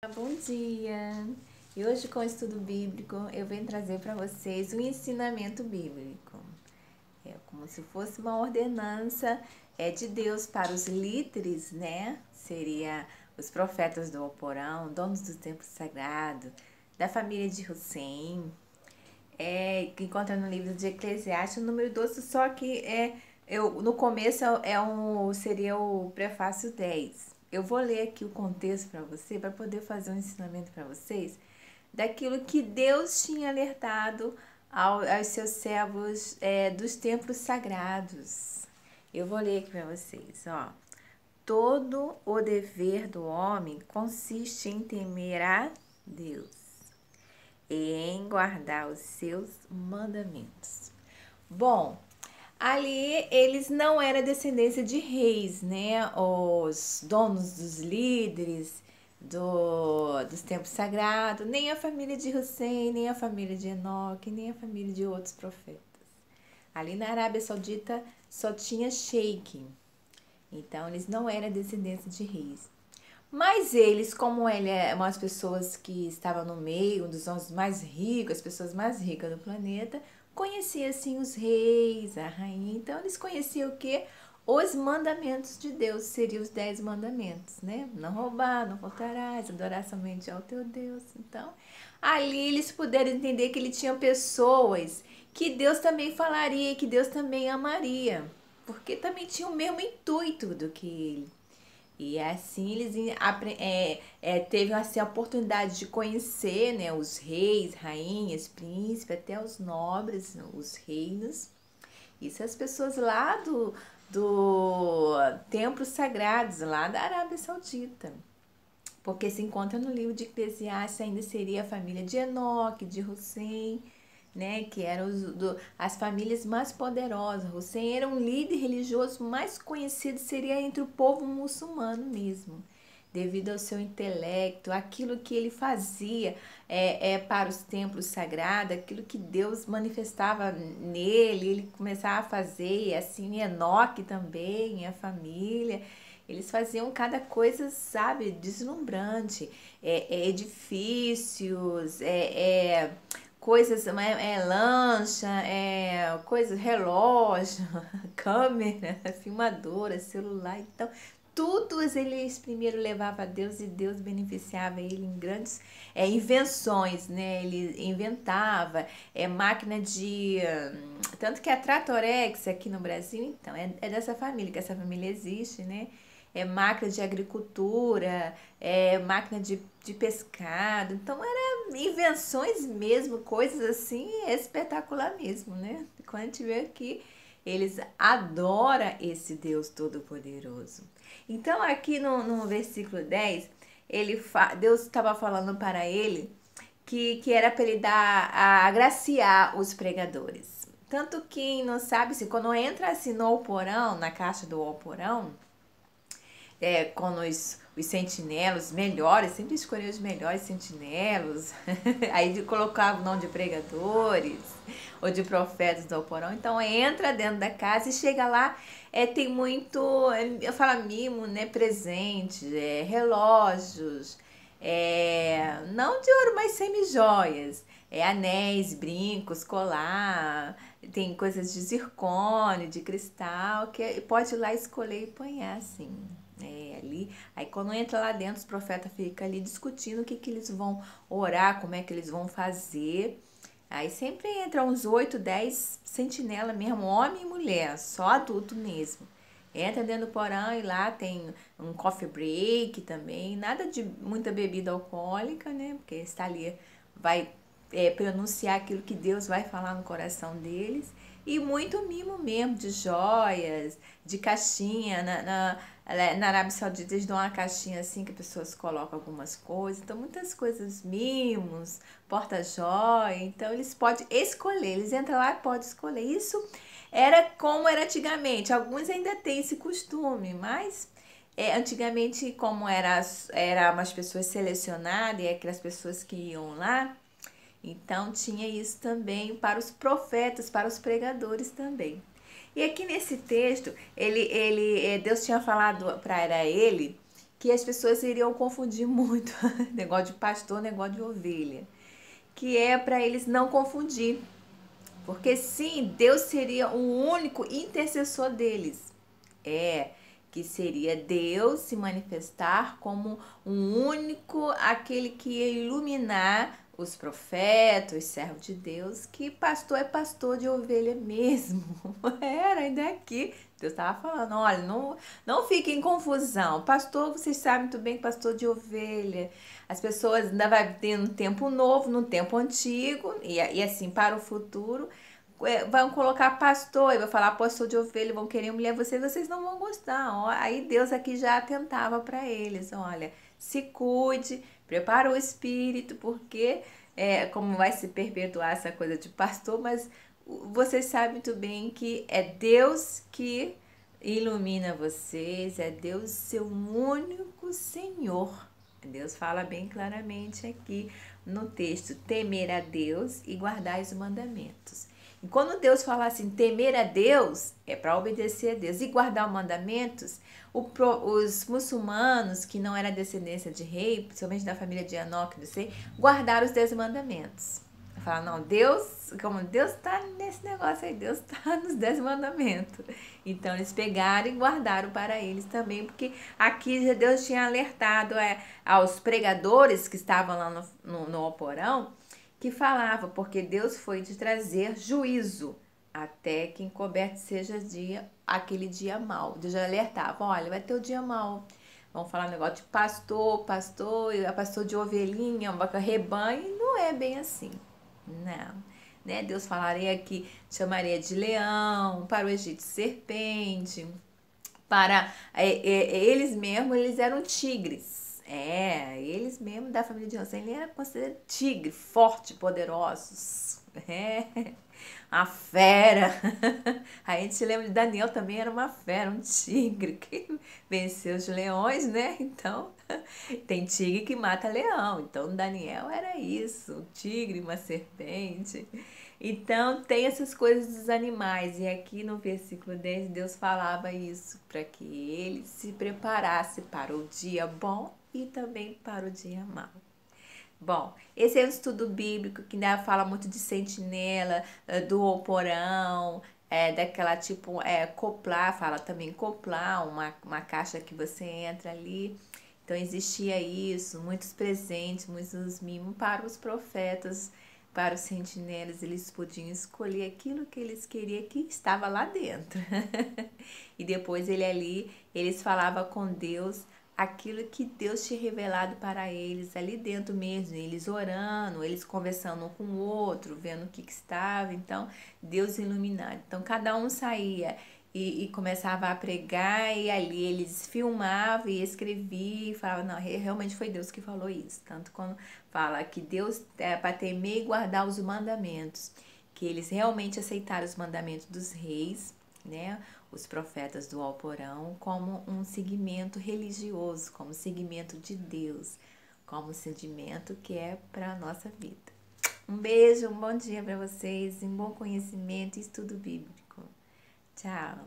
Bom dia! E hoje com o estudo bíblico eu venho trazer para vocês um ensinamento bíblico. É como se fosse uma ordenança de Deus para os líderes, né? Seria os profetas do Alcorão, donos do templo sagrado, da família de Hussein, que encontra no livro de Eclesiastes, número 12, só que no começo seria o prefácio 10. Eu vou ler aqui o contexto para você, para poder fazer um ensinamento para vocês, daquilo que Deus tinha alertado aos seus servos dos templos sagrados. Eu vou ler aqui para vocês, ó. Todo o dever do homem consiste em temer a Deus e em guardar os seus mandamentos. Bom, ali eles não eram descendência de reis, né? Os donos dos líderes dos templos sagrados, nem a família de Hussein, nem a família de Enoque, nem a família de outros profetas. Ali na Arábia Saudita só tinha sheik, então eles não eram descendência de reis. Mas eles, como ele é umas pessoas que estavam no meio, um dos homens mais ricos, as pessoas mais ricas do planeta, conheciam assim os reis, a rainha. Então eles conheciam o quê? Os mandamentos de Deus, seriam os 10 mandamentos, né? Não roubar, não furtarás, adorar somente ao teu Deus. Então, ali eles puderam entender que ele tinha pessoas que Deus também falaria, que Deus também amaria, porque também tinha o mesmo intuito do que ele. E assim eles teve assim, a oportunidade de conhecer, né, os reis, rainhas, príncipes, até os nobres, os reinos. Isso as pessoas lá do templos sagrados, lá da Arábia Saudita. Porque se encontra no livro de Eclesiastes, ainda seria a família de Enoque, de Hussein, né, que eram as famílias mais poderosas. Hussein era um líder religioso mais conhecido, seria entre o povo muçulmano mesmo, devido ao seu intelecto, aquilo que ele fazia para os templos sagrados, aquilo que Deus manifestava nele, ele começava a fazer, e assim Enoque também, a família. Eles faziam cada coisa, sabe, deslumbrante. Edifícios, coisas, lancha, coisas, relógio, câmera, filmadora, celular. Então, tudo eles primeiro levavam a Deus e Deus beneficiava ele em grandes invenções, né? Ele inventava máquina de... Tanto que a Tratorex aqui no Brasil, então, é dessa família, que essa família existe, né? Máquina de agricultura, máquina de pescado. Então, eram invenções mesmo, coisas assim espetacular mesmo, né? Quando a gente vê aqui, eles adoram esse Deus Todo-Poderoso. Então, aqui no versículo 10, Deus estava falando para ele que era para ele agraciar os pregadores. Tanto que não sabe se quando entra assim no alporão, na caixa do alporão, com os sentinelos melhores, sempre escolher os melhores sentinelos, aí colocava o nome de pregadores ou de profetas do alporão. Então entra dentro da casa e chega lá, tem muito, eu falo mimo, né, presentes, relógios, não de ouro, mas semi-joias, anéis, brincos, colar, tem coisas de zircônio, de cristal, que pode ir lá escolher e ponhar assim. Ali, aí quando entra lá dentro, os profetas ficam ali discutindo o que eles vão orar, como é que eles vão fazer. Aí sempre entra uns 8, 10 sentinela mesmo, homem e mulher, só adulto mesmo. Entra dentro do porão e lá tem um coffee break também, nada de muita bebida alcoólica, né? Porque está ali, vai pronunciar aquilo que Deus vai falar no coração deles. E muito mimo mesmo, de joias, de caixinha. Na Arábia Saudita eles dão uma caixinha assim que as pessoas colocam algumas coisas. Então, muitas coisas, mimos, porta-joia. Então, eles podem escolher, eles entram lá e podem escolher. Isso era como era antigamente. Alguns ainda têm esse costume, mas antigamente, como era umas pessoas selecionadas, e aquelas pessoas que iam lá, então tinha isso também para os profetas, para os pregadores também. E aqui nesse texto, Deus tinha falado para ele que as pessoas iriam confundir muito negócio de pastor, negócio de ovelha, que é para eles não confundir, porque sim, Deus seria o único intercessor deles. É, que seria Deus se manifestar como um único, aquele que ia iluminar os profetas, os servos de Deus, que pastor é pastor de ovelha mesmo. Era, ainda aqui. Deus estava falando, olha, não fique em confusão. Pastor, vocês sabem muito bem que pastor de ovelha. As pessoas ainda vai ter um tempo novo, no tempo antigo, e assim para o futuro vão colocar pastor, e vai falar pastor de ovelha, vão querer humilhar vocês não vão gostar. Ó, aí Deus aqui já atentava para eles, olha, se cuide, prepara o espírito, porque como vai se perpetuar essa coisa de pastor, mas vocês sabem muito bem que é Deus que ilumina vocês, é Deus seu único Senhor. Deus fala bem claramente aqui no texto, temer a Deus e guardar os mandamentos. E quando Deus fala assim, temer a Deus, é para obedecer a Deus e guardar os mandamentos, os muçulmanos, que não era descendência de rei, principalmente da família de Enoque, não sei, guardaram os 10 mandamentos. Fala, não, Deus, como Deus está nesse negócio aí, Deus está nos 10 mandamentos. Então eles pegaram e guardaram para eles também, porque aqui Deus tinha alertado aos pregadores que estavam lá no Alporão, que falava, porque Deus foi de trazer juízo, até que encoberto seja aquele dia mau. Deus já alertava, olha, vai ter o dia mau. Vamos falar um negócio de pastor, pastor de ovelhinha, rebanho, e não é bem assim. Não. Né? Deus falaria que chamaria de leão, para o Egito serpente, para eles mesmos, eles eram tigres. Eles mesmos da família de José, ele era considerado tigre, forte, poderosos. A fera. A gente lembra de Daniel também, era uma fera, um tigre que venceu os leões, né? Então, tem tigre que mata leão. Então, Daniel era isso, um tigre, uma serpente. Então, tem essas coisas dos animais. E aqui no versículo 10, Deus falava isso para que ele se preparasse para o dia bom e também para o dia mau. Bom, esse é um estudo bíblico que ainda fala muito de sentinela, do porão, daquela tipo, coplar, fala também coplar, uma caixa que você entra ali. Então existia isso, muitos presentes, muitos mimos para os profetas, para os sentinelas, eles podiam escolher aquilo que eles queriam que estava lá dentro. E depois eles falavam com Deus aquilo que Deus tinha revelado para eles ali dentro mesmo, eles orando, eles conversando um com o outro, vendo o que estava, então Deus iluminado. Então cada um saía e começava a pregar, e ali eles filmavam e escreviam e falavam, não, realmente foi Deus que falou isso. Tanto quando fala que Deus é para temer e guardar os mandamentos, que eles realmente aceitaram os mandamentos dos reis, né, os profetas do Alporão, como um segmento religioso, como segmento de Deus, como segmento que é para a nossa vida. Um beijo, um bom dia para vocês, um bom conhecimento e estudo bíblico. Tchau!